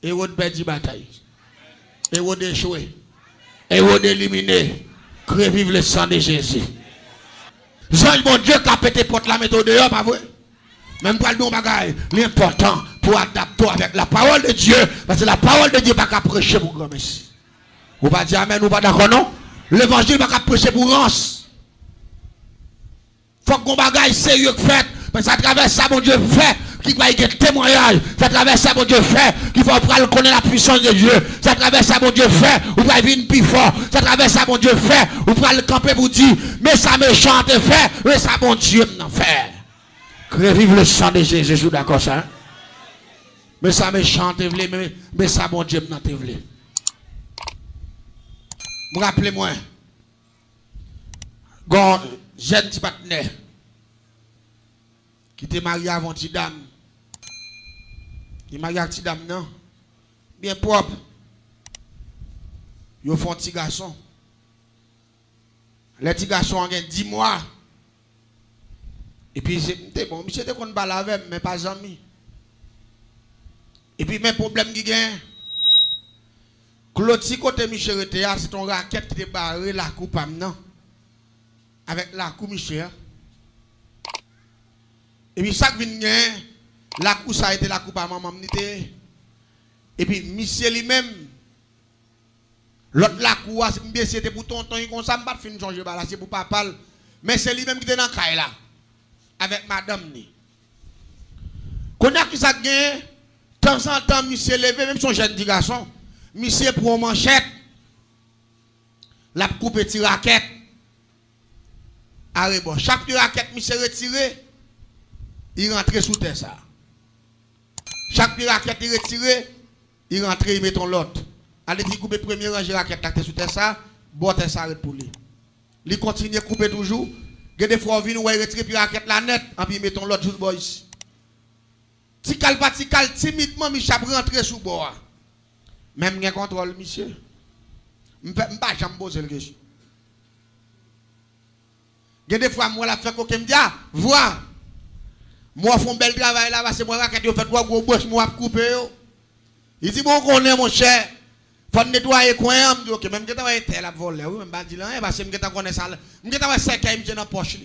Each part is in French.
Héros de perdre bataille. Héros d'échouer. Héros d'éliminer. Que vive le sang de Jésus. Jean, mon Dieu, qui a pété porte la méthode dehors, pas vrai? Même pour le don bagaille, l'important pour adapter avec la parole de Dieu. Parce que la parole de Dieu n'est pas qu'à prêcher pour grand messie. Vous pas dire amen, ou pas d'accord, non? L'évangile n'est pas qu'à prêcher pour rance. Faut qu'on bagaille sérieux fait. Parce que à travers ça, mon Dieu fait. Qui va y avoir témoignage. C'est à travers ça, mon Dieu fait. Qu'il faut prendre connaître la puissance de Dieu. C'est à travers ça, mon Dieu fait. Vous pouvez venir plus fort. C'est à travers ça, mon Dieu fait. Vous pouvez le camper pour dire, mais ça me chante fait. Mais ça, mon Dieu, m'en fait. Que vive le sang de Jésus. Je suis d'accord, ça. Hein? Mais ça me chante, mais ça, mon Dieu, m'en fait. Vous rappelez-moi. Quand jeune petit partenaire qui était marié avant une dame. Il est marié avec une dame, non? Bien propre. Ils font un petit garçon. Le petit garçon a 10 mois. Et puis, c'est bon, monsieur était qu'on parle avec, mais pas ami. Et puis, mes problèmes qui gagnent. Claude, si côté Michel était là, c'est ton raquette qui te barré la coupe, non? Avec la coupe, Michel. Et puis, ça qui vient, la coupe, ça a été la coupe à maman. Et puis, monsieur lui-même, l'autre la coupe, c'était pour tonton, il comme ça, je ne vais pas finir changer, c'est pour papa. Mais c'est lui-même qui était dans le caille là, avec madame. Quand on a qui ça gagne, de temps en temps, monsieur levé, même son jeune petit garçon, monsieur pour manchette, la coupe petit raquette. Arrête bon, chaque petit raquette, monsieur retiré. Il rentre sous terre ça. Chaque raquette il retiré, il rentre, il met ton l'autre. Allez dire couper premier rangé raquette là sous terre ça, botte ça arrête pour lui. Il continue à couper toujours. Des fois vient ou retirer puis raquette la net, et puis il met ton l'autre sous bois ici. Tikal patikal timidement Michel rentre sous bois. Même un contrôle monsieur. M'pas jamais poser le question. Des fois moi la fait coquin me dit vois. Moi, je fais un bel travail là, parce que moi, je fais 3 gros bouches, moi, je coupe. Il dit, bon, qu'on est, mon cher. Il faut nettoyer le coin. Je dis, ok, même si je suis là, voler, oui, même si je dis, parce que je connais ça. Je suis 5 ans, je dans la poche.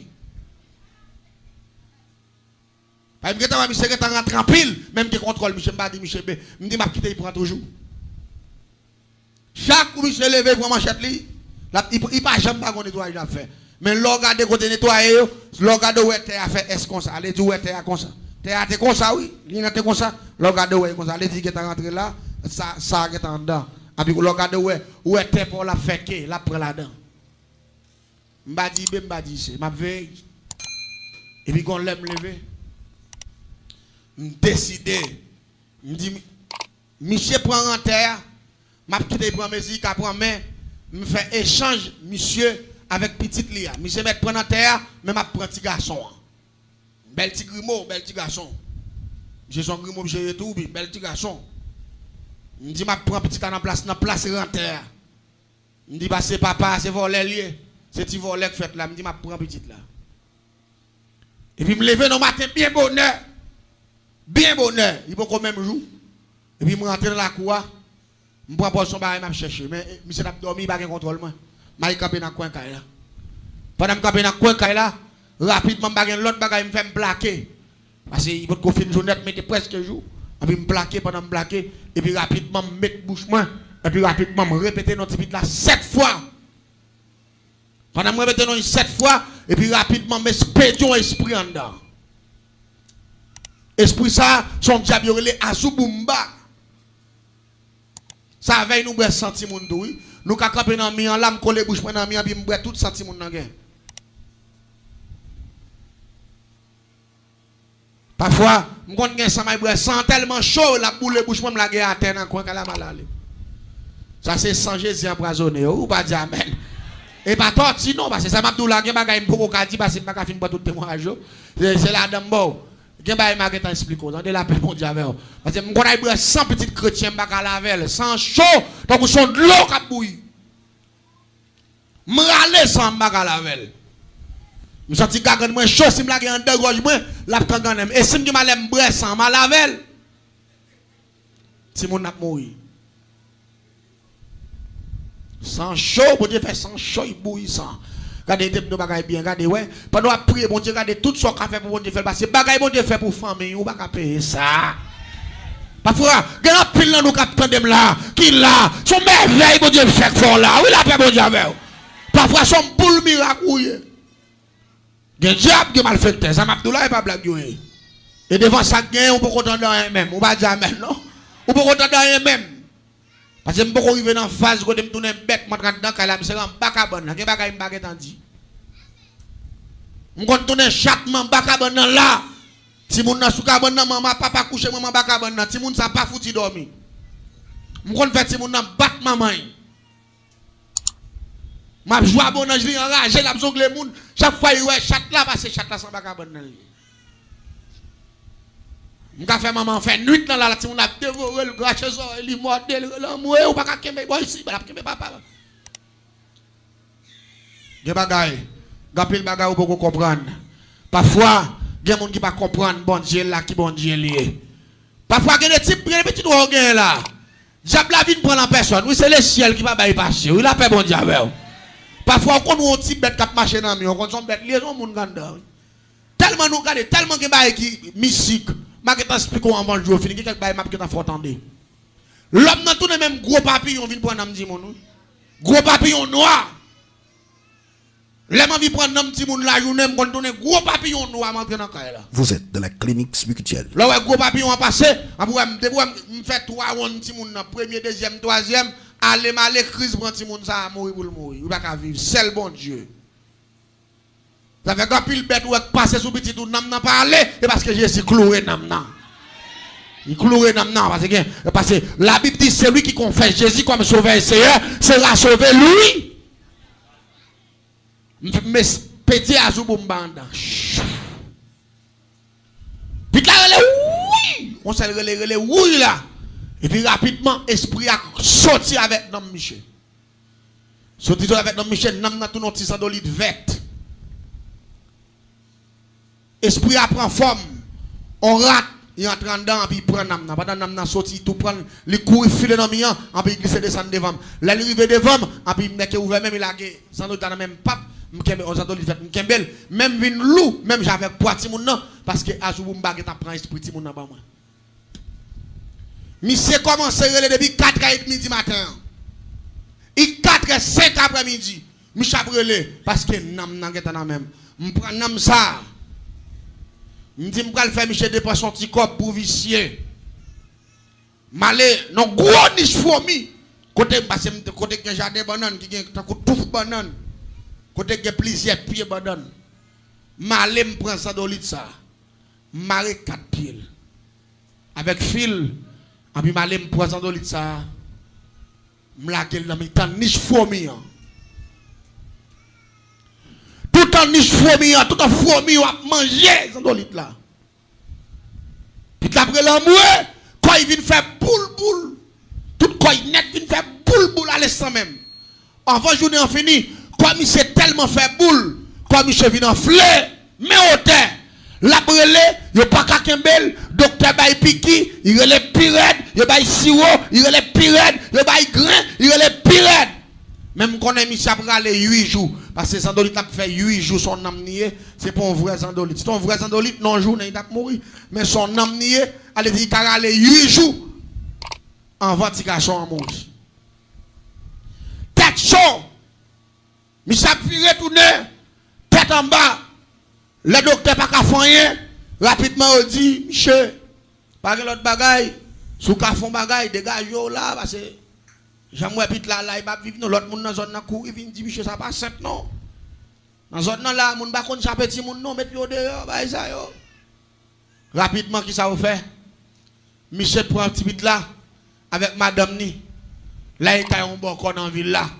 Parce que je suis rentré en pile, même si je contrôle, je me dis, je me dis, je il prend toujours. Chaque coup, je levé pour manchette, il ne va jamais pas nettoyer à faire. Mais l'orgade côté nettoyer, l'orgade où est à faire est comme ça. Allez dire où est comme ça. T'es comme ça oui, il est comme ça. L'orgade où est comme ça. Allez dire que t'es rentré là, ça est en dedans. Et puis l'orgade où est pour la faire que la prend là-dedans. M'a dit c'est m'a veille. Et puis quand l'aime lever, décidé, me dit monsieur prend en terre, m'a quitté prend musique après main, me fait échange monsieur avec petite Lia. Monsieur met prendre en terre, mais m'a prend petit garçon. Bel petit grimaud, bel petit garçon. J'ai son grimaud, j'ai tout, bel petit garçon. Me dit m'a prend petit en place en terre. Me dit bah c'est papa, c'est voler lié. C'est petit volet que fait là, me dit m'a prend petite là. Et puis me lever dans matin bien bonheur. Bien bonheur, il faut quand même jour. Et puis me rentrer dans la cour. Je prends son baril, je chercher. Mais monsieur n'a pas dormi, il n'a pas de contrôle. Je vais camper dans le coin. Pendant que je camper dans le coin, rapidement, je vais l'autre bagage, me fait me plaquer. Parce qu'il faut qu'on finisse une journée, je presque jour. Et puis me plaquer pendant me plaquer. Et puis rapidement, me mettre bouche moi. Et puis rapidement, me répéter notre petit là 7 fois. Pendant que je répéter notre 7 fois. Et puis rapidement, me spédions esprit en dedans. Esprit ça, son diable relé Azubumba. Ça veille nous boire senti moun oui. Nous ka camper dans mi en lame coller bouche dans mi en bi boire tout senti moun nan gen. Parfois, m'konn gen ça m'a boire sans tellement chaud la boule bouche moi la gen à terre dans coin kala malale. Ça c'est sans Jésus empoisonné ou pas dire amen. Et pas torti non parce que ça m'a dou la gen bagay m'poko ka di parce que pas ka fin boire tout témoignage. C'est la dame bon. Gen ba ma gen t'explique on de la paix mon Dieu avec parce que m'konn ay boire sans petit chrétien pas ka lavel sans chaud donc son de l'eau ka bouillir. M'rale sans pas ka lavel. Je senti que moi chaud si me la gen en deux gorge moi la kanganem et si me m'allem boire sans ma lavel. Si mon n'a mourir. Sans chaud, bon Dieu fait sans chaud, il bouille sans. Regardez nos bagages bien, regardez, ouais. Pendant qu'on prie, bon Dieu, regardez tout ce qu'on fait pour bon Dieu faire. Parce que bagages bon Dieu fait pour famille, on va pas payer ça. Parfois, il y a un pile dans nous qui attendent là, qui là, son merveille, bon Dieu fait fort là. Oui, la paix, bon Dieu avec. Parfois, son boule miracle, oui. Il y a un diable qui est malfaiteur, ça m'a dit là, il pas blague. Et devant ça, on peut contenter rien même. On va dire amen, non? On peut contenter rien même. Parce que je ne peux pas arriver dans la phase où je me tourne bête, je suis dans la je suis bakabon, je suis bakabon. Je suis tourner châtement bakabon là. Si mon n'a soukabon maman papa couché maman bakabon si mon ça pas foutu dormir. Je suis fait si mon n'a bat maman. Je joue à bon ange, je enragé la besoin les moun chaque fois il ouais chat là parce que chat là sans bakabon dans lui. Je fait maman fait nuit dans la si on a dévoré le gras chez il est mort l'amour ou pas kembe boy ici pas kembe papa. Des bagaille, gapil bagaille ou pas comprendre. Parfois, il y a des gens qui ne comprennent pas bon Dieu là qui bon Dieu lié. Parfois il y a des types qui petits organes là. Diable la vie ne prend la personne. Oui, c'est le ciel qui va y passer. Oui, la paix bon Dieu avec. Parfois on connaît un petit bête qui marche dans nous, on connaît son bête liaison moun ganda. Tellement nous regarder, tellement que bail qui mystique. Je vais t'expliquer avant le jour fini, quelques bail m'a que t'as faut entendre. L'homme dans tout le même gros papillon vient prendre un petit moun. Gros papillon noir. L'homme vient prendre un petit moun la journée, me donner gros papillon noir m'entrer dans caille là. Vous êtes de la clinique spirituelle. Là ouais gros papillon a passé, après me fait 3 rounds petit moun premier, deuxième, troisième, aller malé crise prend petit moun ça mourir pour le mourir. Il va pas vivre, seul bon Dieu. Ça fait quand pile bête ou passer sous petit tout nam nan parler et parce que Jésus cloué nam nan. Il cloué nam nan parce que la Bible dit c'est lui qui confesse Jésus comme sauveur et Seigneur, sera sauvé lui. Mais petit azou bombanda. Puis là oui, on s'est relé oui là. Et puis rapidement esprit a sorti avec nom Michel. Sorti avec nom Michel, nam nan tout notre sandolite verte. Esprit a prend forme, on rate, il entre dedans, puis il prend namna. Pendant namna sorti, tout prend, il court, il file dans le mien, puis il glisse descendre devant. Là, il arrive devant, puis il met ouvert, même il a gagné, sans doute dans le même pape, même vin loup, même j'avais poiti mon nom, parce que Azouboumbag est prend esprit mon nom. Monsieur commence à relais depuis 4h30 du matin. Il 4h05 après-midi. Monsieur a relais, parce que namna est dans même. Je prends nam ça. Je dis que je vais faire des poissons petit corps pour vicier. Malé, non, gros niche fourmi. Côté que jardin banane, qui est tout banane. Côté que plusieurs pieds banane. Malé, je prends ça dans l'île ça. Malé 4 pieds. Avec fil. Et puis malé, je prends ça dans l'île ça. Je laquelle dans mes niche fourmi. Tout en niche fourmi, tout en fourmi, on a mangé dans l'île là. Puis après l'amour, quand il vient faire boule, tout quand il net vient faire boule à l'instant même. Avant journée en fini, quand il s'est tellement fait boule, quand il s'est venu en fleur, mais au terre, la brûlée, il n'y a pas qu'à Kembel, docteur Baye Piki, il y a les pirates, il y a les sirop, il y a les pirates, il y a les grains, il y a les pirates. Même quand on a mis ça pour aller 8 jours, parce que Zandolite a fait 8 jours son âme nié, c'est pas un vrai Zandolite. C'est un vrai Zandolite, non jour, il a mourir. Mais son âme nié, elle dit qu'il a aller 8 jours avant qu'il a mourir. Tête chaud, Michel puis retourner, tête en bas, le docteur pas qu'à faire rien, rapidement il dit, Michel, pas que l'autre bagaille, sous qu'à fond bagaille, dégage là, parce que j'aimerais pit là, il va vivre, l'autre monde dans la zone, il vient dire, Michel, ça pas simple, non. Dans la zone là, moun ba kon chape ti moun non, met yo dehors, bah ça yo. Rapidement, qui ça vous fait? Michel prend un petit bit là, avec madame ni. Là, il y a un bokon dans la ville là,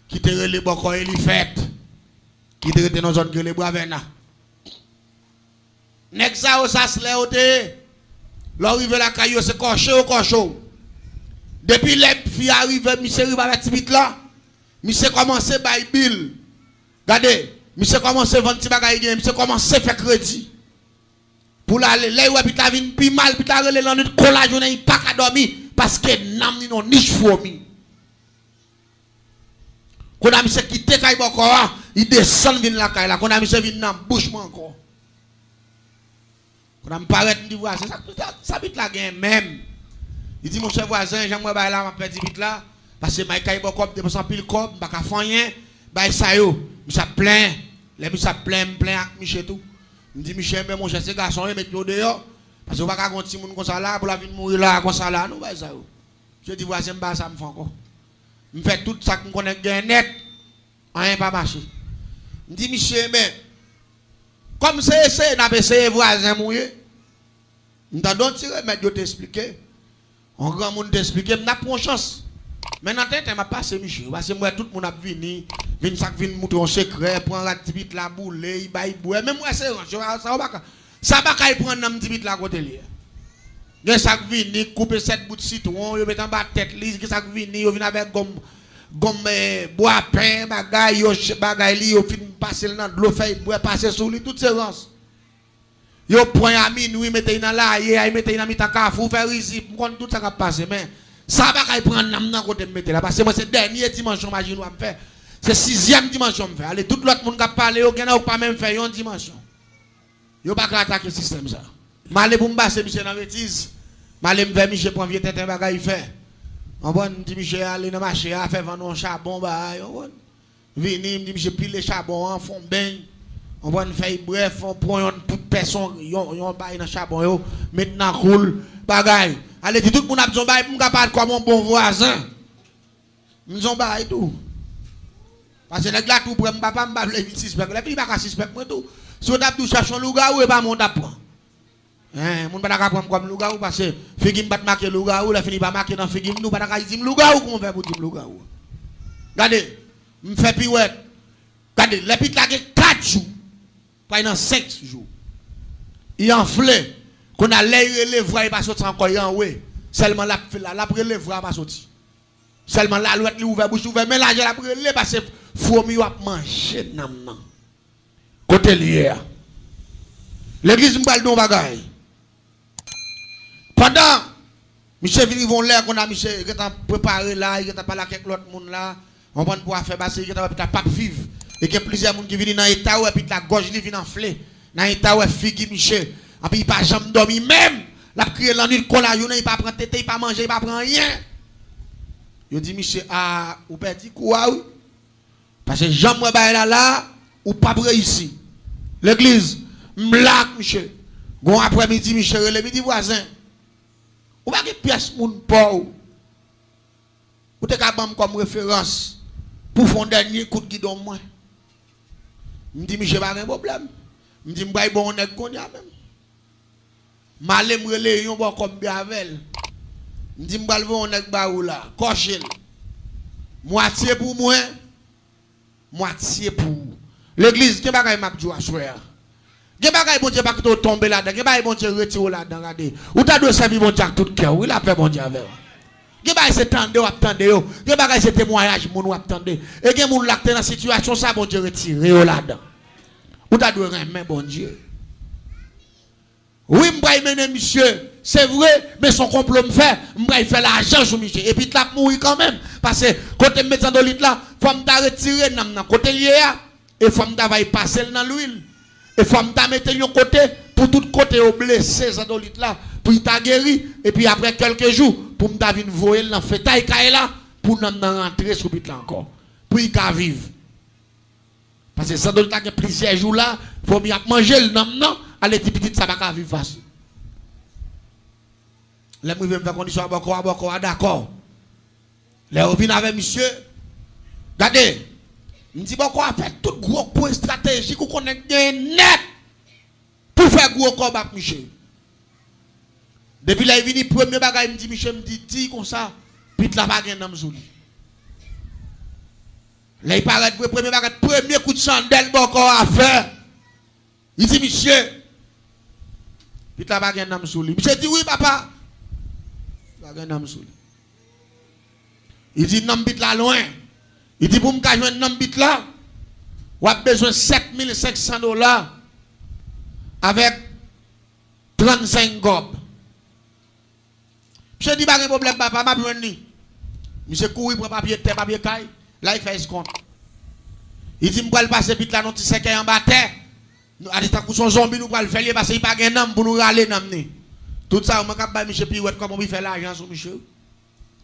qui te relé bokon et li fête, qui te rete dans la zone que les bravena. Nek ça ou ça se lè ote, l'arrive la caillou, c'est cocho. Depuis les filles arrivent, Michel arrive avec petit bit là, Michel commence à bailler bill. Regardez. Monsieur commence à vendre des bagages, monsieur commence à faire crédit. Pour aller, là où il a vu plus mal, puis il a relé dans notre collage, il n'a pas qu'à dormir. parce que nam ni non niche fourmi. Quand a monsieur quitté kay boko, il descend vinn la kay là, quand a monsieur vinn nan bouchement encore. Quand a me paraît dit voisin, ça bit la gain même. Il dit mon cher voisin, j'aimerais ba là m'a perdu bit là parce que my kay boko dépense en pile cob, pas ka fon rien, ba ça yo, monsieur plein, les monsieur plein avec monsieur tout. Me dit Michel mais mon cher ces garçons mettre yo dehors parce que on va pas gonti moun comme ça là pour la venir mourir là comme ça là, nous ba ça yo. Je dis voisin ba ça me fait encore. Je fais tout ça que je connais net, rien pas marché. Je dis, monsieur, mais comme c'est, n'a pas essayé voisin mouillé. Je t'ai donné un remède, je t'expliquer. Un grand monde t'expliquer, je n'ai pas de chance. Maintenant, je m'a passé, monsieur. Parce que moi, tout le monde a venu, vient montrer un secret, prendre la petite la boule, il baille boire. Même moi, c'est ça va pas prendre la petite la côté là. Gen sak vini couper 7 bouts de citron, yo met en bas tête li, gen sak vini yo vinn avec gomme bois pain, bagay li yo fin passer dans de l'eau fait bois passer sous lui toutes ces rances. Yo point à minuit mettez dans la y mettez dans mitan kafou faire ici, pour tout ça va passer mais ça va kay prendre nam nan côté mettre là parce que moi c'est dernier dimension imagine moi me faire. C'est 6e dimension me faire. Allez tout l'autre monde qui parler yo gen pas même faire une dimension. Yo pas attaquer système ça. Malé pour me passer monsieur dans bêtise. Malé me vers monsieur prend vieux tête bagay fait. On bon dit monsieur aller dans marché a faire vendre un charbon bail. On bon. Vini me dit monsieur pile charbon en fond bain. On bon faire bref on prend toute personne yon bail dans charbon yo maintenant cool bagay. Allez dit tout le monde a besoin bail pour capable comme un bon voisin. Nous on bail tout. Parce que nèg la tout pour papa me pas suspect. La puis pas suspect moi tout. Si on t'a tout chercher un loup-garou et pas mon d'apprend. Moun pas d'accord prendre comme loup-garou parce que figim pas marquer loup-garou, la fini pas marquer dans figim nous pas d'accord dire loup-garou comment faire pour dire loup-garou. Regardez, me fait pirouette. Regardez, les pit là 4 jours. Pas dans 5 jours. Il enflé qu'on a les voix il pas sortir encore en ouais. Seulement la relève voix pas sortir. Seulement la l'autre ouvert bouche ouvert mais là j'ai la relève parce que fourmi a manger nam nan. Côté lié. L'église m'bal don bagay. Pendant Michel vini vont l'air qu'on a Michel qui t'a préparé là, il t'a parlé avec l'autre monde là, on va pouvoir faire passer qui t'a pas vivre et que plusieurs monde qui viennent dans état et puis la gorge li vient enfler. Dans état ouais figue Michel, et puis il pas jamais dormi même, la crier la nuit cola, il pas prendre tête, il pas manger, il pas prendre rien. Yo dit Michel ah ou perdu quoi parce que Jean moi là ou pas réussi. L'église m'lak Michel. Gon après-midi Michel le midi voisin. Ou pas que pièce moun pou. Ou te capable comme référence pour fond dernier coup de guidon moi. Me dit Michel pas de problème. Me dit m'bay bon nèg konya même. Malé me relé yon bon comme biavel. Me dit m'bal bon nèg ba ou là, cocher. Moitié pour moi, moitié pour l'église qui bagay m'a djou assoir. Ge bagay bon Dieu pas que tomber là-dedans, ge bagay bon Dieu retirer là-dedans regardez. Ou ta doit servir bon Dieu avec tout cœur, il a fait bon Dieu avec. Ge bagay c'est tande ou attendre yo, ge bagay c'est témoignage moun ou attendre. Et gen moun là dans situation ça bon Dieu retirer là-dedans. Ou ta doit remettre bon Dieu. Oui, m'bray mener monsieur, c'est vrai, mais son complot me fait, m'bray faire l'argent sur monsieur et puis la mourir quand même parce que côté mettre dans l'huile là, faut me retirer nan côté lié et faut me va passer dans l'huile. Et faut me mettre de côté pour tout côté au blessé Zadolite là pour il t'a guéri et puis après quelques jours pour me venir voyer dans fetaille là pour nous rentrer sur bit là encore pour il ka vivre parce que Zadolite a plusieurs jours là faut bien manger le non aller petit ça va vivre facile. Les moi me faire condition d'accord d'accord. Les revient avec monsieur. Regardez me dit bon quoi faire tout gros point stratégique qu'on connaît net pour faire gros combat Michel. Depuis là il vient premier bagage me dit Michel me dit comme ça puis la bagarre dans m'zouli. Là il paraît premier bagage premier coup de chandelle bon quoi à faire. Il dit Michel puis la bagarre dans m'zouli. Michel dit oui papa. Bagarre dans m'zouli. Il dit non bit là loin. Il dit pour me joindre un bit là, ou a besoin de $7,500 avec 35 gobes. Je dis pas de problème, papa, m'a besoin ni. Monsieur courir pour papier terre, papier caille. Là, il fait escompte. Il dit, je vais passer vite là, nous sommes en bas terre. Nous avons son zombie, nous allons le faire parce qu'il n'y a pas de nom pour nous râler. Tout ça, on va M. Pirouette, comment il fait l'argent sur monsieur.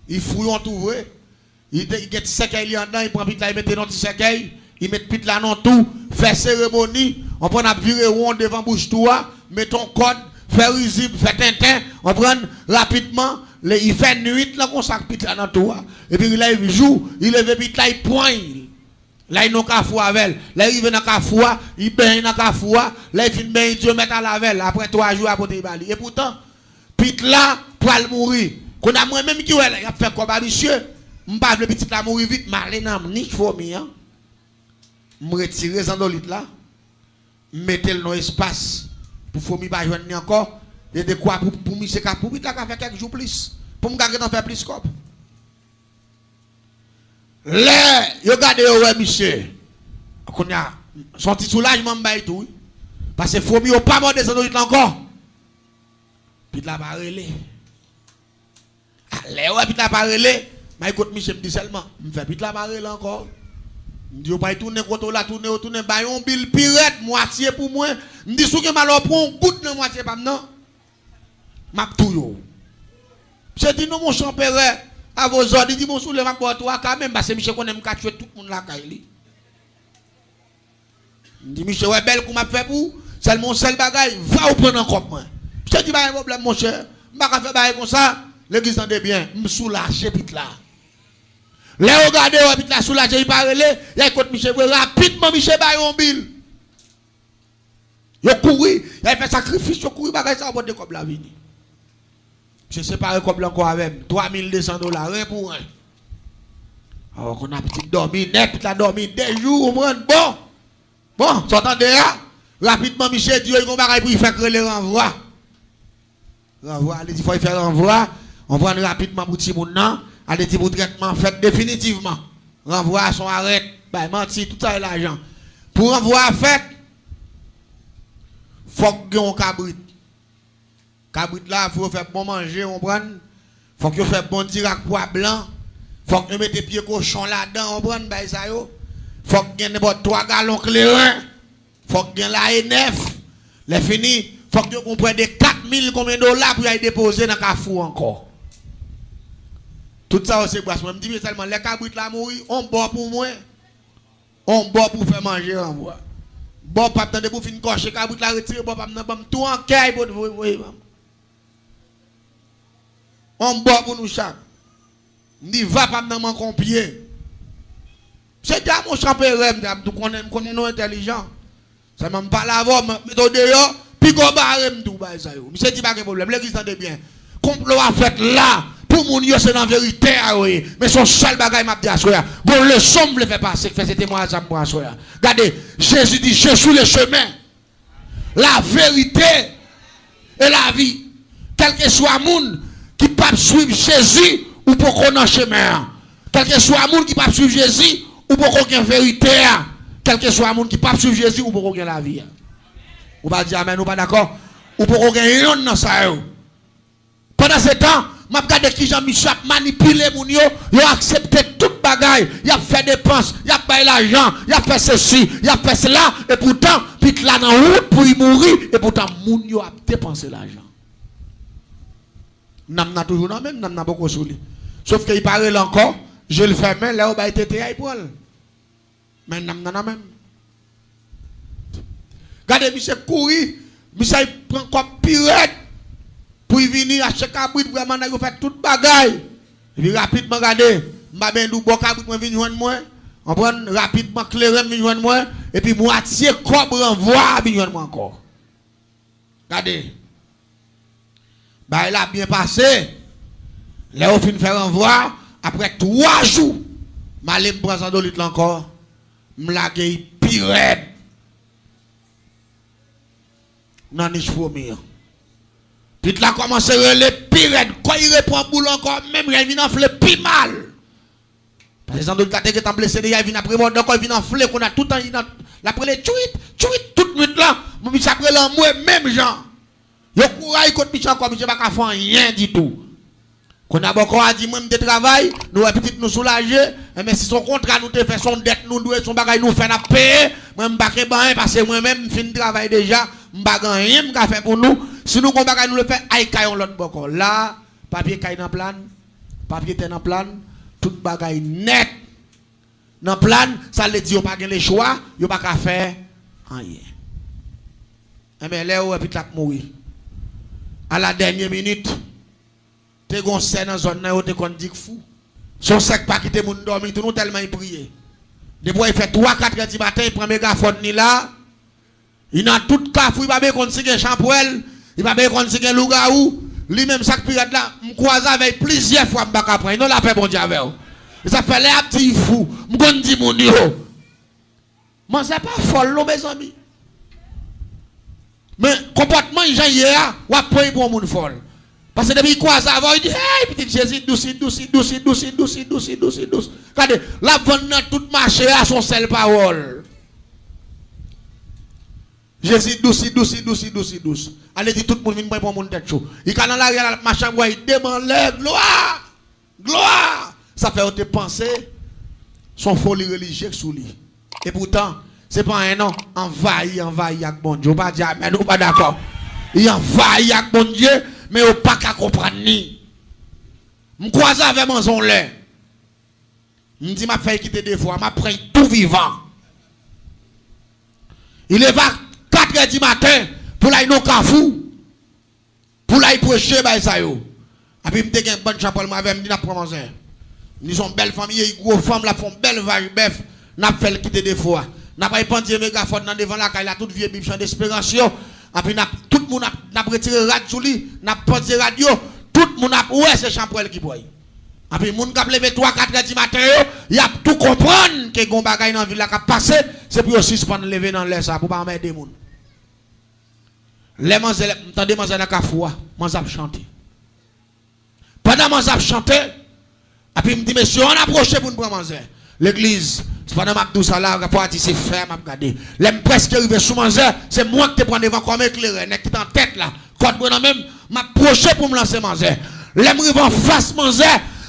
Il fouille, on trouve. Il get séquelles en dedans, il prend vite là, il met dans le séquelles. Il met vite là dans tout, fait cérémonie. On prend un viré rond devant bouche toi, met ton code, fait risible, fait tintin. On prend rapidement, il fait nuit là, qu'on sac vite là dans tout. Et puis là, il joue, il lève vite là, il poigne. Là, il n'a qu'à fou avec. Là, il vient dans qu'à fou, il baigne dans qu'à fou. Là, il finit bien, Dieu met à la velle. Après 3 jours, après il et pourtant, puis là, pour le mourir. Qu'on a moi-même qui il a fait comme monsieur. Je ne pas le petit là mourir vite, mais il n'a ni fourmi. Je retire les andolites là. Mettez le dans l'espace. Pour fourmi pas joindre encore. Et de quoi pour monsieur pour vite là, faire quelques jours plus. Pour me garder d'en faire plus cop. Là, regardez, ouais, monsieur. Qu'on a son petit soulagement, tout. Parce que fourmi n'a pas mort des andolites encore. Puis là, pas relé. Allez, ouais, puis là, pas relé. Mais écoute, Michel me dit seulement, je fais puis là, pas relé encore. Je dis, on va tourner, tourner, bah, on bill pirate, moitié pour moi. Je dis, si je mal pour un goût de moitié, pas non. M'a tout yo. Je dis, non, mon champère, à vos ordres, il dit, mon soulève, ma boîte, toi, quand même, parce que Michel connaît, me tuer tout le monde là, Kaili. Je dis, Michel, ouais, belle, qu'on m'a fait pour, c'est mon seul bagage, va ou prendre un cop, moi. Je dis, pas un problème, mon cher. Je ne vais pas faire comme ça. L'église en est bien. Je me soulage, pit là. Les regardez, pit là, soulage, il parle. Il y a écoute, Michel, rapidement, Michel, il y a un bill. Il a couru, il a fait sacrifice, il a couru, il a fait ça, il a comme la vie. Je ne sais pas comme encore avec $3,200, rien pour rien. Alors qu'on a petit dormi, net, il a dormi des jours, bon, s'entendez là? Rapidement, Michel, Dieu, il va pour faire que les renvois. Renvoi, allez, il faut faire renvoi. On prend rapidement pour petit monde, allez, pour traitement fait définitivement. Renvoi son arrêt, bah, menti, tout ça est l'argent. Pour renvoi fait, il faut que un cabrit. Cabrit là, il faut faire bon manger, on prend. Il faut que faire bon tirac poids blanc. Il faut que mette pieds cochon là-dedans, on prend, bah, ça yo. Il faut que y ait 3 gallons clairin. Il faut que y ait la E9. Les fini. Il faut que vous preniez 4 000 combien de dollars pour y déposer dans le cafou encore. Tout ça c'est quoi? Je me dis seulement, les cabrites là mourir, on boit pour moi. On boit pour faire manger en bois. Bon, pas attendre pour finir cocher, cabrites là retirer, bon, pas tout en caille pour vous. On boit pour nous chaque. Je dis, va pas dans mon compier. C'est déjà mon champère, je connais nos intelligents. Ça m'a pas la voix, mais dehors. Puis qu'on barre tout ça yo. Monsieur dit pas de problème, l'église entend bien. Complot a fait là pour mon Dieu c'est la vérité mais son seul bagage m'a dit à soya. Bon le somme le fait passer fait ce témoignage pour à soya. Regardez, Jésus dit je suis le chemin, la vérité et la vie. Quel que soit monde qui pas suivre Jésus ou pour qu'on en chemin. Quel que soit monde qui pas suivre Jésus ou pour qu'on ait vérité. Quel que soit monde qui pas suivre Jésus ou pour qu'on ait la vie. Ou pas dire amen, ou pas d'accord? Ou pour qu'on gagne un dans ça. Pendant ce temps, je regarde qui Jean-Michel manipulé mon yo, il a accepté toute bagaille, il a fait des dépenses, il a payé l'argent, il a fait ceci, il a fait cela, et pourtant, puis là dans la route pour y mourir, et pourtant, mon yo a dépensé l'argent. N'a toujours la même, n'a beaucoup souli. Sauf qu'il parle encore, je le fais même, là où il a été pour elle. Mais n'a la même. Regardez, monsieur courir, monsieur prend comme pirate pour y venir à chaque cabrit, vraiment, il fait toute bagaille. Et puis rapidement, regardez, je vais vous bon cabrit, je viens joindre moi. On prend rapidement clair, je joindre moi. Et puis moitié cobre renvoi, je joindre moi encore. Regardez. Bah, il a bien passé. Là, on finit de faire renvoi. Après 3 jours, je vais prendre $100 litres encore. Je vais laguer pirate. Non, je suis mieux. Puis là, commence à les pires. Quand il reprend boulot encore, même il vient enfler plus mal. Par exemple, quand il est blessé, il vient après moi, donc il vient enfler, qu'on a tout le temps, après les tweets, toute nuit là, mais après là, moi, même gens. Il courage contre Michel encore, Michel pas faire rien du tout. Qu'on a beaucoup à dire, moi, je travaille, nous, petit, nous soulager, mais si son contrat nous te fait son dette, nous, son bagage nous fait, nous payer, moi, je ne pas parce que moi-même, je finis de travail déjà, je ne rien, je faire pour nous. Si nous, on bagage nous le fait, aïe, caillon l'autre beaucoup. Là, papier caille dans plan, papier est dans plan, tout bagage net. Dans plan, ça veut dire, on n'a pas le choix, on n'a pas qu'à faire rien. Mais là, on a pu mourir. À la dernière minute, tu as scène dans zone où tu dit fou. Son sec pas quitter mon dormir, tout nous tellement prié. Depuis il fait 3-4 heures du matin, il prend mégaphone ni là. Il a tout cas fou, il va bien conseiller champoel, il va bien conseiller lougaou. Lui même sac pirate là, me croise avec plusieurs fois m'bak après. Non la paix bon Dieu avec. Ça fait les petits fou, m'gon dit mon yo. Moi c'est pas folle mes amis. Mais comportement gens hier, ou après pour moun folle. Parce que depuis quoi ça va, il dit hey petit Jésus douce. Regardez, la vendre tout marché à son seule parole. Jésus douce. Allez dit tout le monde vient pour mon tête chaud. Il quand dans la marché il demande gloire. Ça fait te penser son folie religieuse sous lui. Et pourtant c'est pas un nom envahi avec bon Dieu. Pas dire mais nous pas d'accord. Il envahi avec bon Dieu mais au pas qu'à comprendre ni. Me croise avec mon son lait. Me dit m'a fait quitter des fois, m'a pris tout vivant. Il est va 4 heures du matin pour aller non kafou. Pour aller prêcher bah ça yo. Et puis me te gen bonne chapelle moi avec me dit n'a prendre manger. Ils sont belle famille, gros femme la font belle vache bœuf, n'a fait quitter des fois. N'a pas pendu mégaphone dans devant la caille la toute vieux bible chant d'espérance. Et puis tout le monde n'a retiré radio lui, n'a posé radio, tout le monde a ouais c'est champoel qui boit. Et puis moun k'ap levé 3-4 heures du matin il y a tout comprendre que gon bagay dans ville la k'ap passer, c'est pour suspendre lever dans l'air ça pour pas mettre des moun. Les manger m'entendez manger dans kafou, manger chanter. Pendant manger chanter, et puis me dit monsieur on approche pour nous prendre manger. L'église, c'est pendant m'a tout ça là, pour dire c'est frère m'a regarder. L'aime presque arrivé sous manger, c'est moi qui te prends devant comme éclairé, n'est qui en tête là. Quand moi même m'approcher pour me lancer manger. L'aime arrivé en face manger,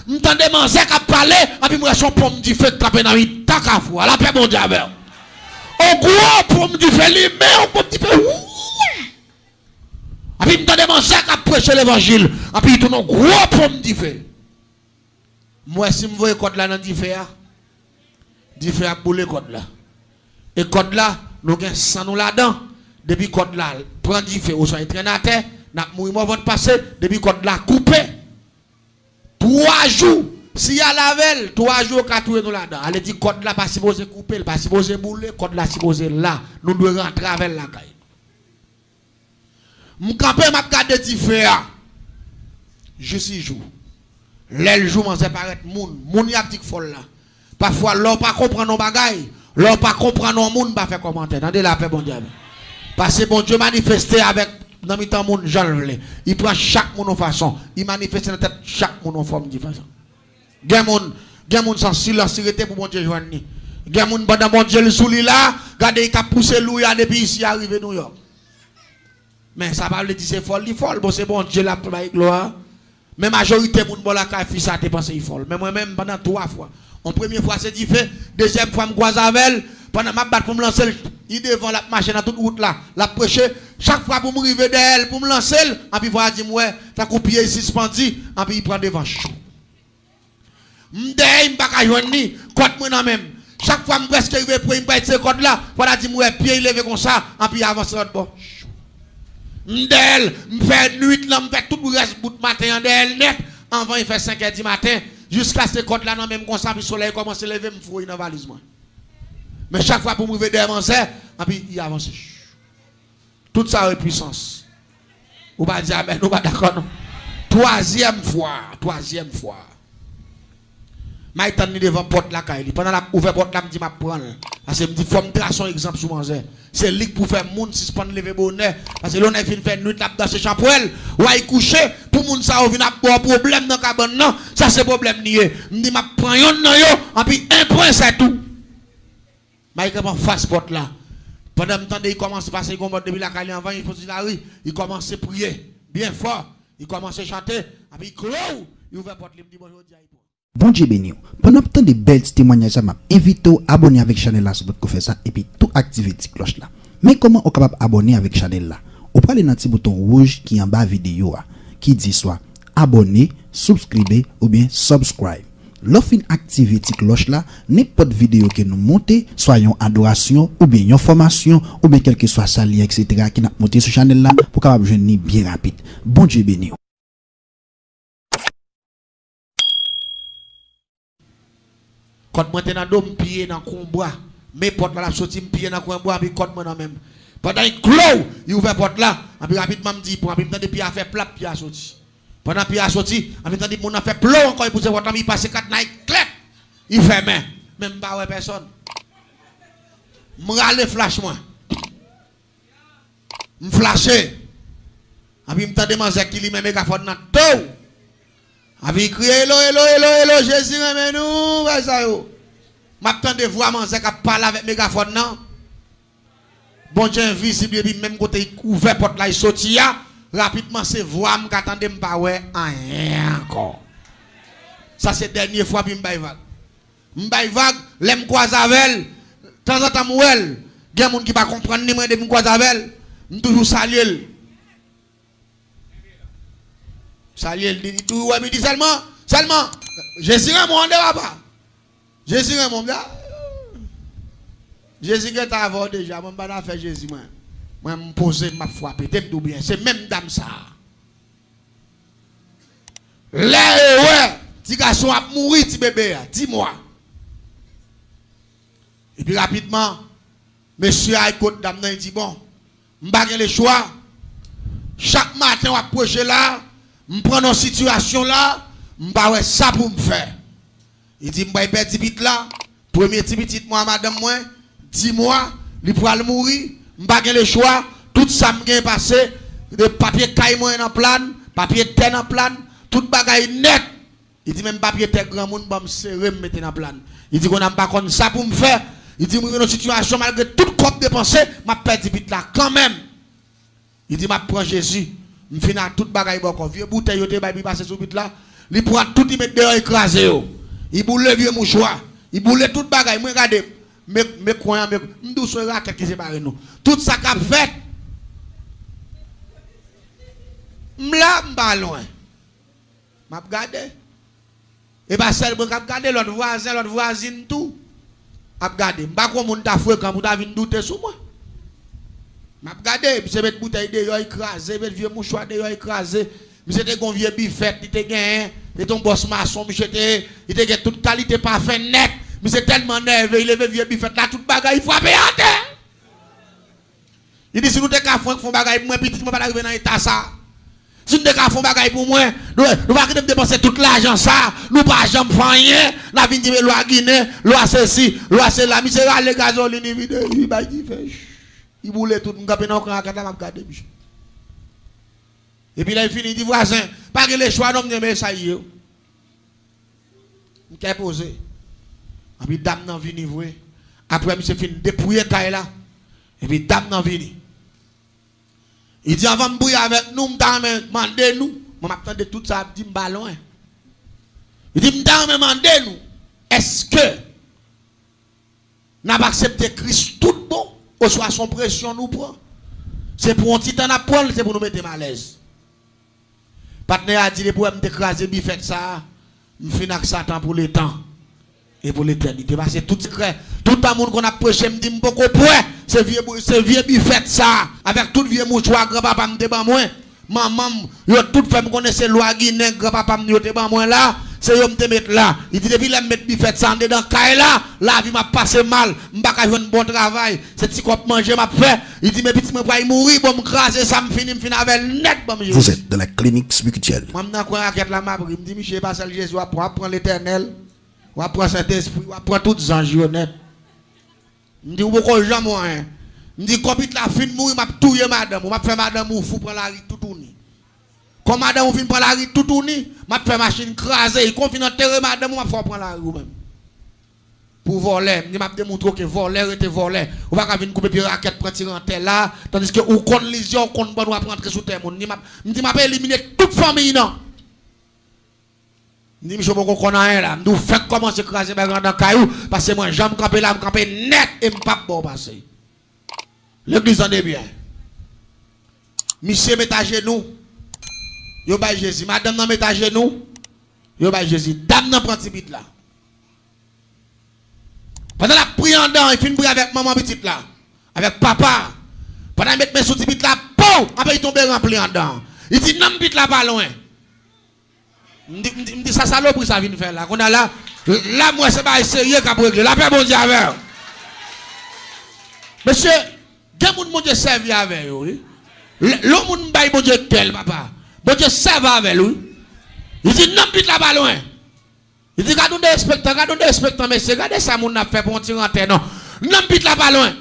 m'entendez manger qui parler, et puis moi son pomme du feu taper dans une tac à fou. La paix bon Dieu avec. Au gros pomme du feu lui mais on pomme du feu. Et puis m'entendez manger qui prêcher l'évangile, et puis tout nos gros pomme du feu. Moi si me voyez code là dans du feu. Différents pour les codes là. Et code là, nous avons 100 nous là-dedans. Depuis code là, prend du feu, ou soit entraînateur, n'a mourir votre passé, depuis code là, coupé. 3 jours, si y a la veille, 3 jours, 4 nous là-dedans. Allez dire code là, pas supposé couper, pas supposé bouler, code là, supposé là. Nous devons rentrer avec la caille. M'campé m'a gardé du feu. Je suis jour. L'aile jour, m'en séparé moun y a petit folle là. Parfois, l'on pas comprendre nos bagailles, l'on pas comprendre nos monde, pas faire commentaire. Attendez la paix, bon Dieu. Parce que bon Dieu manifesté avec dans le temps monde, j'en veux. Il prend chaque monde en façon. Il manifeste dans tête chaque monde en forme de façon. Gen moun sans silence, pour bon Dieu joindre. Gen moun pendant bon Dieu le souli là, regardez il a poussé louia depuis ici arrivé New York. Mais ça va le dire c'est folle, bon c'est bon Dieu la gloire. Mais majorité moun bon la ka fils ça te pense il folle. Mais moi même pendant 3 fois. En première fois c'est différent, deuxième fois je croise avec elle, pendant ma batte pour me lancer, il devant la machine dans toute route là, la prêcher, chaque fois pour me arriver d'elle, pour me lancer, et puis voilà dit moi, ta coupé suspendu, et puis il prend devant chaud. M'dé, il pas ka joindre ni, code moi non même. Chaque fois me presque arrivé pour me mettre ce code là, voilà dit moi pied levé comme ça, et puis avance l'autre bon. M'dé, me fait nuit là, me fait tout le reste bout de matin d'elle net, avant il fait 5 h du matin. Jusqu'à ce côté là, non même comme ça, puis le soleil commence à lever, me fouille dans la valise. Mais chaque fois pour me lever des avancées, et puis il avance. Tout ça a puissance. Ou pas dire, mais nous pas d'accord, non. Troisième fois. Je suis devant la porte là, pendant la ouvert porte là, je me dis, je prends. Parce que je me dis, il faut me tracer un exemple sur manger. C'est lui pour faire monde si je lever bonheur. Parce que l'on a fait une nuit là dans ce champoel. Ou à y coucher, pour moun ça, on vient avoir un problème dans le cabane. Non, ça c'est problème nié. Je me dis, je prends yon nan yo, et puis un point c'est tout. Je suis face porte là. Pendant le temps, il commence à passer depuis la caille avant, il faut dire la rue. Il commence à prier bien fort. Il commence à chanter, et puis il clôt. il ouvre porte, il me dit bonjour, il dit Bon Dieu béni. Pendant tant de belles témoignages, m'a invité à abonner avec Chanel là sur votre faire ça et puis tout activer la cloche là. Mais comment on est capable abonner avec Chanel là? On prend le petit bouton rouge qui est en bas vidéo qui dit soit abonner, subscriber ou bien subscribe. Lorsqu'on active la cloche là, n'importe vidéo que nous montons, soit une adoration ou bien une formation ou bien quel que soit ça lien etc. qui n'a monté sur Chanel là pour capable joindre bien rapide. Bon Dieu béni. Quand moi t'es dans dôme pied dans combat, mes portes là sorti pied dans combat puis quand moi même. Pendant il clôt, il ouvre porte là, puis rapidement me dit pour rapidement depuis a fait plat puis a sorti. Pendant puis a sorti, en même temps dit mon a fait plomb encore pour votre ami passer 4 night clap. Il fait même pas ouais personne. M'rale flash moi. M'flasher. Puis me tande manzek qui li même mégaphone dans tout. Puis crier hello Jésus remets-nous, ouais ça yo. M'attend de voir manzek a parler avec mégaphone non. Bon Dieu invisible puis même côté ouvert porte là il sorti rapidement c'est voix m'attendait m'pas ouais rien encore. Ça c'est dernière fois puis m'bay vague, l'aime croise avec temps en temps m'ouel, gen moun qui pas comprendre ni moi de m'croise avec, m'toujours saluer. Saluer dit tout ouais me dit seulement Jésus Raymond de papa. Jésus Raymond là. Jésus qui t'a avant déjà, moi pas faire Jésus moi. Moi me poser m'a frapper tête tout bien, c'est même dame ça. Là ouais, petit garçon a mourir petit bébé, dis-moi. Et puis rapidement monsieur a écouté dame il dit bon, m'pa gen le choix. Chaque matin on approche là, m'prend une situation là, m'pa ouais ça pour me faire. Il dit m'pa perdre petit là, premier petit moi madame moi 10 mois, il pourra mourir, m'pa gen le choix, tout ça m'gain passé, de papier caille moi en plan, papier terre en plan, tout bagaille net. Il dit même papier terre grand monde va me serrer me mettre en plan. Il dit qu'on n'a pas comme ça pour me faire. Il dit moi dans une situation malgré tout cop dépensé, m'a perdu vite là quand même. Il dit m'a prend Jésus, me finit tout bagaille bon vieux bouteille yo te bail passer sur vite là, il prend tout il met dehors écrasé yo. Il boule vieux mouchoir, il boule tout bagaille, moi regardez mais croyant mais m'dou so raquette qui sépare nous tout ça qu'a fait m'la m'ba loin m'a regarder et pas seul pour regarder l'autre voisine tout a regarder m'pa ko moun ta foué quand pour ta vinn douter sur moi m'a regarder puis c'est mettre bouteille dehors écrasé mettre vieux mouchoir dehors écrasé monsieur te gon vieux bifette il te gain et ton boss maçon monsieur te il te gain toute qualité parfait net. Mais c'est tellement nerveux, il est vieux, il fait là, tout bagaille, il frappe à terre. Il dit, si nous devons faire bagaille, moi, petit, je ne vais pas arriver dans l'état ça. Si nous devons faire bagaille pour moi, nous ne pouvons pas dépenser tout l'argent ça, nous ne pouvons pas jamais faire rien. Nous avons dit, loi Guinée, loi ceci, loi cela, mais c'est là, les gazoline, il fait, il boule tout, nous avons encore un cadavre, et puis là, il finit, il dit, voisin, pas que les choix, non, mais ça y est. Il est posé. Et puis dame nan vini voué. Après monsieur fin dépouiller taille là. Et puis dame nan vini. Il dit avant m'bouiller avec nous, m'dame nous. Moi m'attend de tout ça, dit m'ba loin. Il dit m'dame demandez nous. Est-ce que n'a pas accepté Christ tout bon ou soit son pression nous prend. C'est pour un titan à prendre, c'est pour nous mettre mal à l'aise. Partenaire a dit pour m'écraser bifet ça, m'fin avec Satan pour le temps. Et pour l'éternité, parce que tout secret, tout le monde qu'on a prêché, me dit, beaucoup point, c'est vieux bifette ça, avec tout vieux mouchoir, grand-papa me dit, moi, maman, yo toute femme connaissait loi Guinée, grand-papa me dit, moi là, c'est yo me mettre là. Il dit, depuis la mettre bifette ça, dans caille là, la vie m'a passé mal, m'pa ka faire un bon travail, c'est petit cop manger m'a fait. Il dit, mais petit, me va mourir, bon, me craser ça, me finit avec net, bon, Vous êtes dans la clinique spirituelle. Moi, m'nan quoi raquette la m'a pris, me dit, Michel, pas Jésus, pour apprendre l'éternel. On va prendre cet esprit, on va prendre tous les anges honnêtes. Je dis, vous ne jamais rien. Je dis, comme la fin de mourir, je vais tuer madame. Je vais faire madame ou fou prendre la rue tout tourner. Comme madame ou fin prendre la rue tout tourner, je vais faire machine craser. Il confie dans terre madame, je vais faire prendre la rue même. Pour voler, je vais démontrer que voler était volé. On va venir couper puis raquette pour tirer en terre là. Tandis que ou contre lésion, contre bon, on va prendre sous terre. Je dis, je vais éliminer toute famille non. Je dis, je ne connais rien là. Je fais commencer à craser dans le caillou parce que moi, j'aime camper là, je camper net et je ne pas bon passer. L'église en est bien. Monsieur met à genoux. Yo ba Jésus. Madame nan met à genoux. Yo ba Jésus. Dame nan prend petit là. Pendant la prière en dedans, il finit avec maman petite là. Avec papa. Pendant qu'il met mes sous petit là, pou! Après il tombe rempli en dedans. Il dit, non, petit là pas loin. Me dit ça saloperie ça vient faire là. Qu'on a là moi c'est pas sérieux qu'a régler. La paix bon Dieu avec. Monsieur, gen moun bon Dieu servi avec oui. L'homme moun bay bon Dieu tel papa. Bon Dieu serve avec lui. Il dit non pite là pas loin. Il dit regardez des respectants monsieur, regardez ça moun n'a fait pour tirer en terre non. Non pite là pas loin.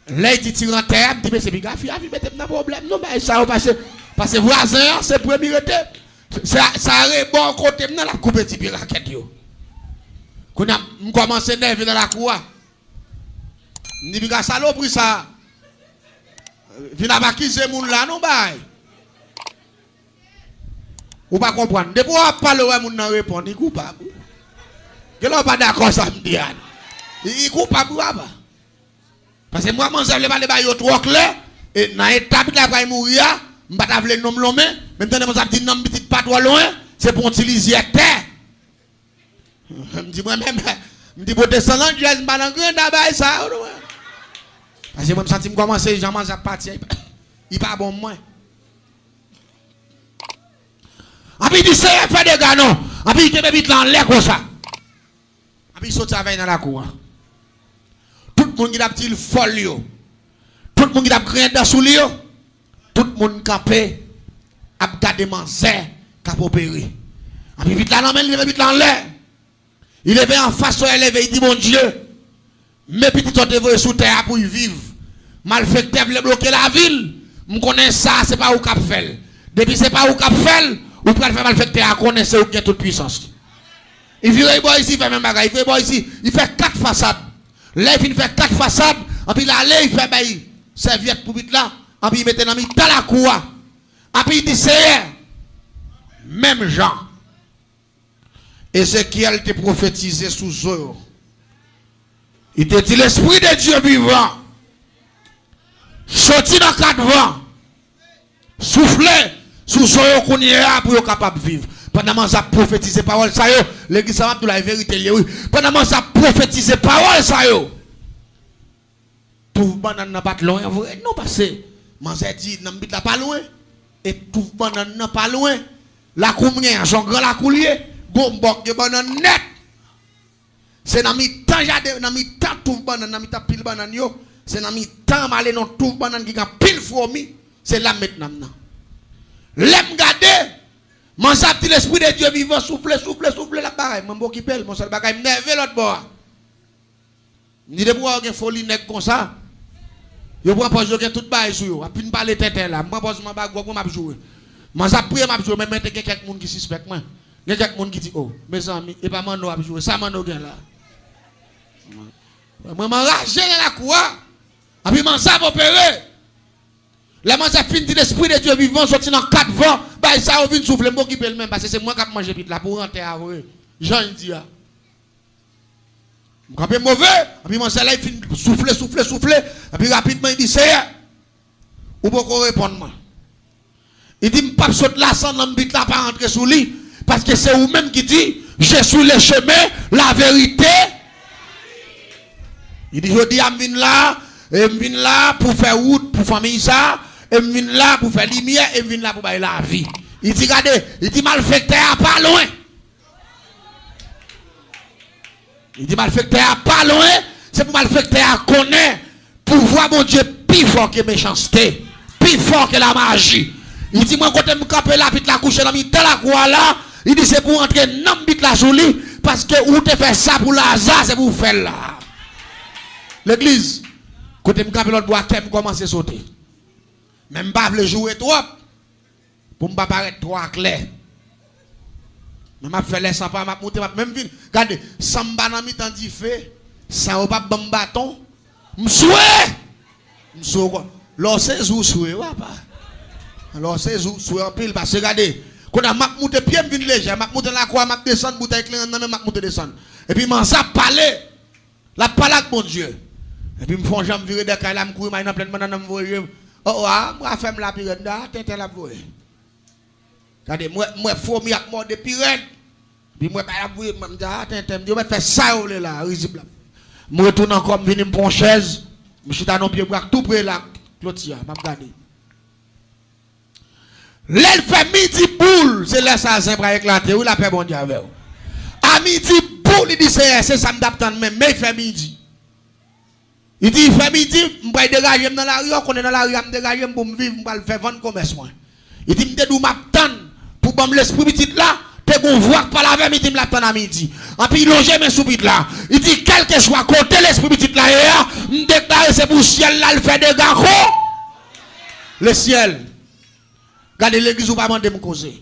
Là il dit tirer en terre, dit mais c'est biga fi, mettez dans problème non bah ça parce que voisin c'est premier été. Ça arrive bon côté dans la coupe petit raquette yo. Qu'on a commencé nerve dans la cour. Ni biga saloperie ça. Vina pas qui c'est moun là non bay. Ou pas comprendre. Depuis on parle ouais moun nan répondre, il coupable. Que l'on pas d'accord ça me dit. Il coupable pas. Parce que moi mon ça le pas le yo trop clair et dans étape là va mourir. Je ne vais pas le nom l'homme, même si je dis non, petit pas trop loin, c'est pour utiliser terre. Je me dis moi-même, je me dis pour descendre, je ne vais pas dans grand d'abord ça. Parce que moi, je me commence à jamais à partir. Il n'est pas bon moi. Et puis il dit, c'est fait des gars non. Et puis il te met vite en l'air comme ça. Et puis il saute avec dans la cour. Tout le monde qui a petit folle. Tout le monde qui a grain dans sous lui. Tout le monde campé, a gardé manzé, cap opéré. Et puis vite là, non, mais il lève vite là en l'air. Il lève en face, il lève, il dit, mon Dieu, mes petits sont dévorés sous terre pour y vivre. Malfecteur voulait bloquer la ville. Je connais ça, c'est pas où cap fait. Depuis c'est pas où cap fait, ou pour faire malfecteur à connaître où il y a toute puissance. Il vient ici, il fait même bagaille. Il vient ici, il fait 4 façades. Là, il fait 4 façades. Et puis là, il fait bail serviette pour vite là. Et puis il mettait dans la cour. Et puis il dit, c'est même Jean. Ézéchiel te prophétisé sous eux. Il te dit, l'Esprit de Dieu vivant. Sorti dans 4 vents. Soufflé sous eux qu'on y est pour être capable de vivre. Pendant que ça prophétisé parole, ça y est. L'église va pour la vérité. Oui. Pendant que ça prophétisé parole, ça y est. Tout banane n'a pas loin. Non, parce que Manzé dit, n'a pas loin. Et tout banane n'a pas loin. La combien, son grand la coulier. Bon, de banane net. C'est dans mi temps, dans mi temps, tout banane, dans mi temps, pile banane yo. C'est dans mi temps, malé non tout banane qui a pile fourmi. C'est là maintenant. L'aime garder. Manzé dit l'Esprit de Dieu vivant, souffle la bagaille. Mon qui pèle, mon seul bagaille, m'nerve l'autre bord. Ni de boire une folie nèg comme ça. Yo prend pas jouer tout bail sur yo. A puis parler tête là. Moi pose ma bague m'a jouer. Moi ça prier m'a jouer même quelques monde qui suspecte moi. Il y a quelques monde qui dit oh mes amis et pas mano a jouer ça mano gain là. Moi m'enrager dans la cour. A puis man ça opérer. La man ça fin dit l'Esprit de Dieu vivant sorti dans 4 vents. Bah ça vient souffler moi qui peut le même parce que c'est moi qui manger vite là pour rentrer avant. Jean il dit ah. Quand il est mauvais, et puis mon salaire il souffle, et puis rapidement il dit c'est ou pourquoi répondre moi. Il dit pas saute là sans l'ambit là pas rentrer sous lui parce que c'est vous-même qui dit je suis le chemin, la vérité. Il dit je dis à me là, et me vinn là pour faire route pour famille ça, et me vinn là pour faire lumière et me vinn là pour bailler la vie. Il dit regardez, il dit malfecteur pas loin. Il dit malfecteur pas loin, c'est pour malfecteur connaître pouvoir mon Dieu plus fort que méchanceté, plus fort que la magie. Il dit moi quand je me campe là puis la coucher dans la cour là, il dit c'est pour entrer dans bit la jolie parce que ou te fait ça pour l'hasard, c'est pour faire là. L'église quand je me campe l'autre bois qu'elle commence à sauter. Même pas le jouer trop pour me pas paraître trop clair. Mais m'a fait les sympas, m'a monté, même vin. Regardez, samba nan mi tan di fait, ça ou pas bon bâton. M'soué quoi? L'or c'est jou soué ou pas? Alors c'est jou soué en pile parce que regardez, Qu'on a monté pied, me vient léger, m'a monté la croix, m'a descendre, bouteille clé, non, m'a monté descendre. Et puis, m'en ça parler, la parole avec mon Dieu. Et puis, me font jamais virer des cailles, me courir, m'a plein de monde, me voyer. Oh, moi, femme la pirate, t'es la voyer. Regardez, moi, faut m'y mort de pirate. Puis, moi, pas la voyer, me dis, t'es, me dit, faire ça, là, risible. Je retourne encore, je viens pour une chaise, je suis dans nos pieds, tout près là, Clotia, m'a regardé. L'elle fait midi boule, c'est là ça c'est pour éclater, ou la paix bon Dieu avec. À midi boule, il dit c'est ça me d'attendre même, mais il fait midi. Il dit il fait midi, je vais dégager dans la rue, on est dans la rue, je vais dégager pour me vivre, je vais faire vendre commerce moi. Il dit je m'attendre pour me l'esprit petit là, te qu'on voit par la veille, il dit me l'attendre à midi. Et puis il longe mes sous-bits là. Il dit quel que soit côté l'esprit petit là, je déclare c'est pour le ciel là, il fait des gars. Le ciel. Regardez l'église ou pas demander me causer.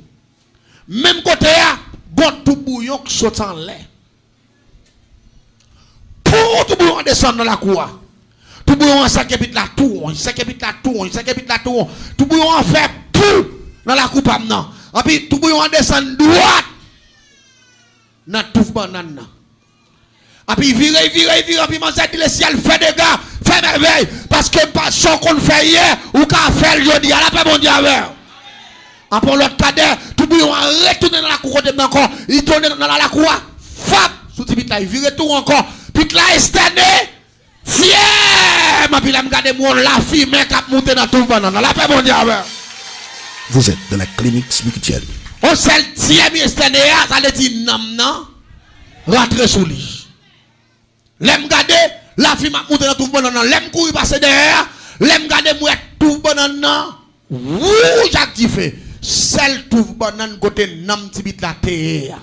Même côté là, bon tout bouillon qui saute en l'air. Pour tout bouillon descend dans la cour. Tout bouillon en 5 épit la tour, 5 épit la tour, 5 épit la tour. Tout bouillon en fait tout dans la coupe maintenant. Et puis tout bouillon en descend droite. Dans tout banane. Et puis vire, puis man dit le ciel fait des gars, fait merveille. Parce que pas ce qu'on fait hier, ou qu'on fait le jeudi, à la paix mon Dieu avec. Après l'autre cadet, tout le monde retourne dans la cour de encore, il tourne dans la cour, fap, sous le il vire tout encore, puis là, il se tenait, fier, ma puis là, regarde moi, la fille, mais qui a monté dans tout le monde, dans la paix, mon Dieu. Vous êtes dans la clinique spirituelle. On s'est tiré, il se tenait, ça veut dire, non, rentre sous lui. L'aime garder, la fille m'a monté dans tout le monde, l'aime courir passer derrière, l'aime garder, moi, tout le monde, rouge activé. Celle trouve banane côté nam tibit la terre.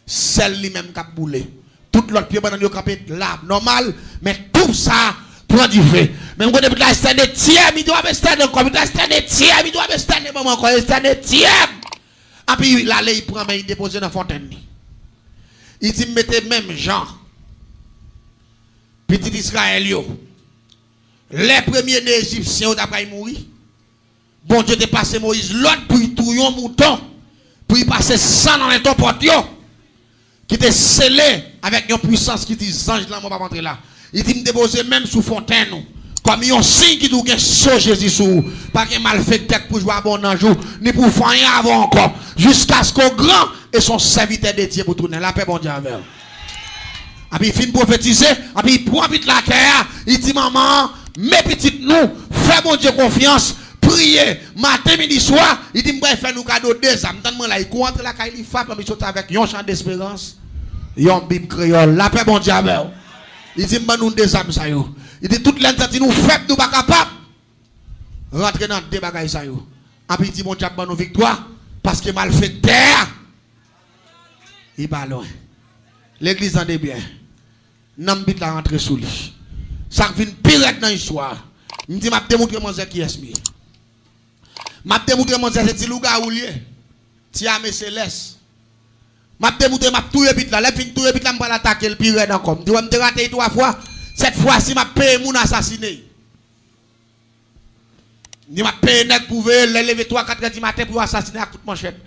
Celle lui-même qui a boulé. Tout l'autre pied banane yo campé là normal, mais tout ça prend du feu. Même côté la stade tiers, il doit stade encore, la stade tiers, il doit stade maman encore, stade tiers. Et puis là il prend mais il dépose dans la fontaine. Il dit mettez même Jean. Petit Israël yo. Les premiers Égyptiens d'après mourir. Bon Dieu te passé Moïse l'autre pour y touiller un mouton, pour y passer sang dans les ton porte qui était scellé avec une puissance qui dit ange là, moi pas rentrer là. Il dit me déposer même sous fontaine comme un signe qui dit que so Jésus sous pas que mal fait tête pour jouer bon un jour ni pour faire rien avant encore jusqu'à ce qu'au grand et son serviteur de Dieu pour tourner la paix bon Dieu avec. Et puis il finit prophétiser, et puis il prend vite la terre, il dit maman, mes petites nous, fais mon Dieu confiance. Prier matin, midi, soir, il dit m'ba faire nous cadeau deux âmes. Tant là il contre la caille il frappe mais saute avec un chant d'espérance. Yon bible créole, la paix bon Dieu avec. Il dit m'ba nous deux âmes ça yo. Il dit toute l'entité nous faible nous pas capable. Rentrer dans deux bagages ça yo. Et puis il dit mon Dieu ba nous victoire parce que mal fait terre. Il va loin. L'église en est bien. Nam bit la rentrer sous lui. Ça vient pire dans l'histoire. Il dit m'a démontrer mon Zé qui est mi. M'a démontré mon c'est petit louga ou lié. Tia mes céleste. M'a démontré m'a tout vite là, les fin tout vite là me pas l'attaquer le pire encore. Tu vas me rater 3 fois. Cette fois-ci m'a payé mon assassiné. Ni m'a payé net pour lever 3-4 du matin pour assassiner à toute manchette.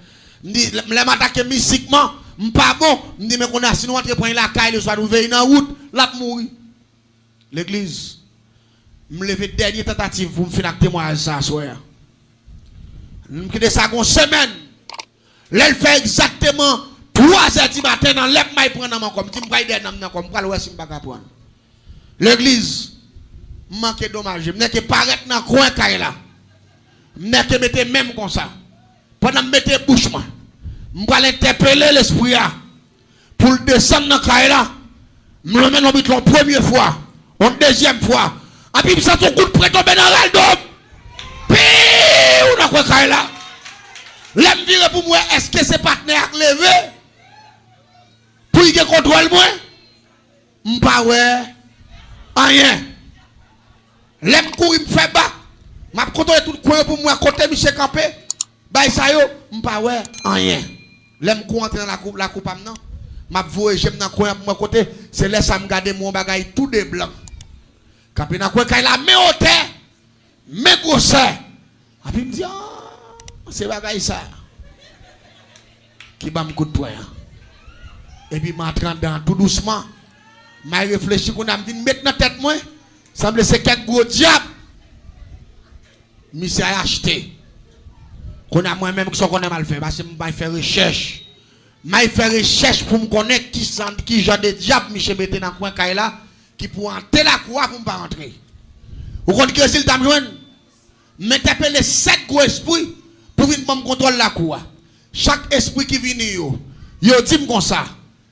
Dit les m'attaquer mystiquement, m'pas bon, me dit mais qu'on a sinon entre prendre la caille le soir nous veiller dans route, là mourir. L'église me lever dernière tentative pour me faire témoignage ça soir. Nous ça une semaine. Elle fait exactement 3h du matin dans l'ep maï prendre dans comme tu me bailler dans comme pas le si pas prendre. L'église manque dommage, m'nè que paraître dans coin caille là. M'nè que mettre même comme ça. Pendant mettre bouche moi. M'pa l'interpeller l'esprit là pour le descendre dans caille là. Me mène en première fois, en deuxième fois. Et puis ça ton coup de près tomber dans l'aldom. Ou dans quoi là? L'aime dire pour moi, est-ce que c'est partenaire levé? Pour y contrôle moi? M'pas ouais. Rien. L'aime courir me fait bas. M'a contrôler tout coin pour moi côté Michel Campé. Bay ça yo, m'pas ouais. Rien. L'aime courir entrer dans la coupe maintenant. M'a voyer j'aime dans coin pour moi côté, c'est laisse ça me garder mon bagage tout de blanc. Campé dans coin la main au terre. Mais grosseur. Et puis il me dit, ah, c'est bagaille ça. qui m'a un coup de poing. Et puis m'entrant dans tout doucement. M'a réfléchi qu'on a dit mettre dans tête moi. Semble c'est quelques gros diable. Monsieur a acheté. Qu'on a moi-même qui qu'on a mal fait parce que m'a fait recherche. M'a fait recherche pour me connaître qui genre de diable monsieur mettait dans coin caille là qui pour entrer la cour pour pas rentrer. Vous connaissez que s'il t'a joindre mettez les 7 gros esprits pour venir me contrôler la cour. Chaque esprit qui vient yo dit comme ça.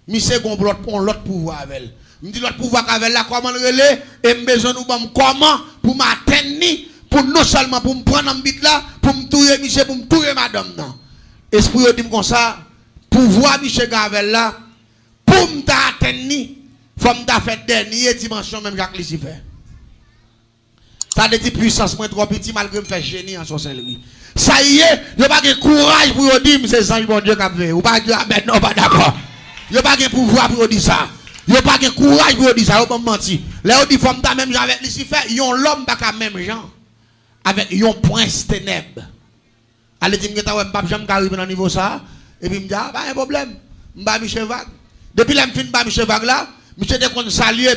Monsieur gon l'autre pouvoir avec elle. Me dit l'autre pouvoir avec là comment relais et besoin nous comment pour m'atteindre pour non seulement pour me prendre en bit là pour me tuer monsieur pour me tuer madame non. Esprit yo dit comme ça pouvoir monsieur Gavel là pour me atteindre faut me faire dernière dimension même Jacques Lucifer. Ça dit puissance moins trop petit malgré me faire génie en sorcellerie. Ça y est, yo pas de courage pour dire c'est ange bon Dieu qui a fait. Ou pas dire ben non pas d'accord. Yo pas de pouvoir pour dire ça. Yo pas de courage pour dire ça, yo pas mentir. Là on dit femme ta même avec Lucifer, yon l'homme pas même gens avec yon prince ténèbres. Allez dire que ta ouais pas jamais arriver dans niveau ça et puis me dit ah pas un problème. M'ba Michel Vague. Depuis là me fin ba Michel Vague là, monsieur de qu'on saluer.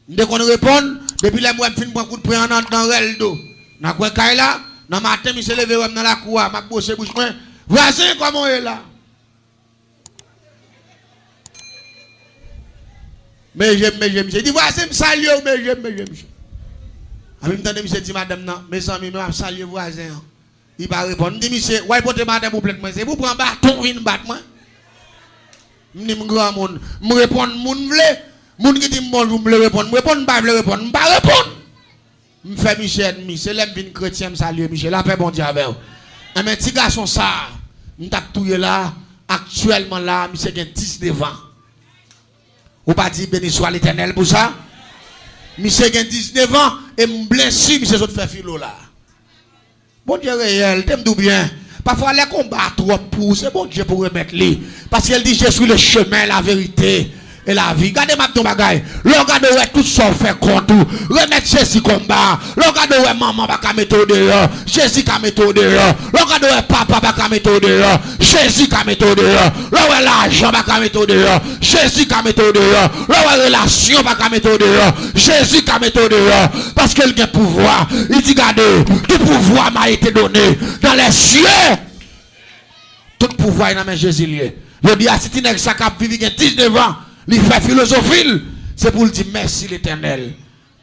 Dès qu'on répond, depuis là moi me fin prendre coup de poing dans reldo. N'a quoi caille là, dans matin monsieur levé dans la cour, m'a bosser bouche moi. Voisin comment est là? Mais j'aime, monsieur. Dit, voici, me salue, mais j'aime, monsieur. En même temps, monsieur dit, madame, non, mes amis, je salue voisin. Il va répondre, dit, monsieur, ouais, portez madame, vous plaît, c'est vous prendre bâton, une batte, moi. Je dis, grand monde, je réponds, moun vle, moun qui dit, bonjour, je réponds, je réponds, je réponds, je réponds. Je fais Michel ennemi, c'est l'homme vin chrétien, me salue, Michel, la paix, bon Dieu, avec vous. Mais petit garçon, ça, je tape tout là, actuellement là, monsieur, il y a 19 ans. Ou pas dire béni soit l'Éternel pour ça? Monsieur a 19 ans et me blessé, monsieur saute fait filo là. Bon Dieu réel, t'aimes tout bien. Parfois les combats trop pour, c'est bon Dieu pour remettre lui. Parce qu'elle dit je suis le chemin, la vérité et la vie. Regardez ma ton bagaille. Le regardez tout ça fait compte. Remettre Jésus combat. Le regardez maman va ka mettre dehors. Jésus ka mettre dehors. Le regardez papa va ka mettre dehors. Jésus ka mettre dehors. Le l'argent va ka mettre dehors. Jésus ka mettre dehors. Le relation va ka mettre dehors. Jésus ka mettre dehors. Parce qu'il a pouvoir. Il dit regardez, tout pouvoir m'a été donné dans les cieux. Tout pouvoir est dans mes Jésus lié. Je dis à si tu n'es pas capable de vivre 19 ans. Il fait philosophie, c'est pour lui dire merci l'Éternel.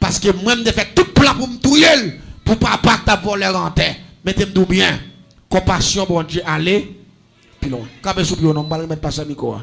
Parce que moi, je fais tout plan pour me tuer, pour ne pas partir pour les renter. Mettez-moi bien. Compassion, bon Dieu, allez. Puis loin. Quand je suis plus, on va remettre pas ça, Miko.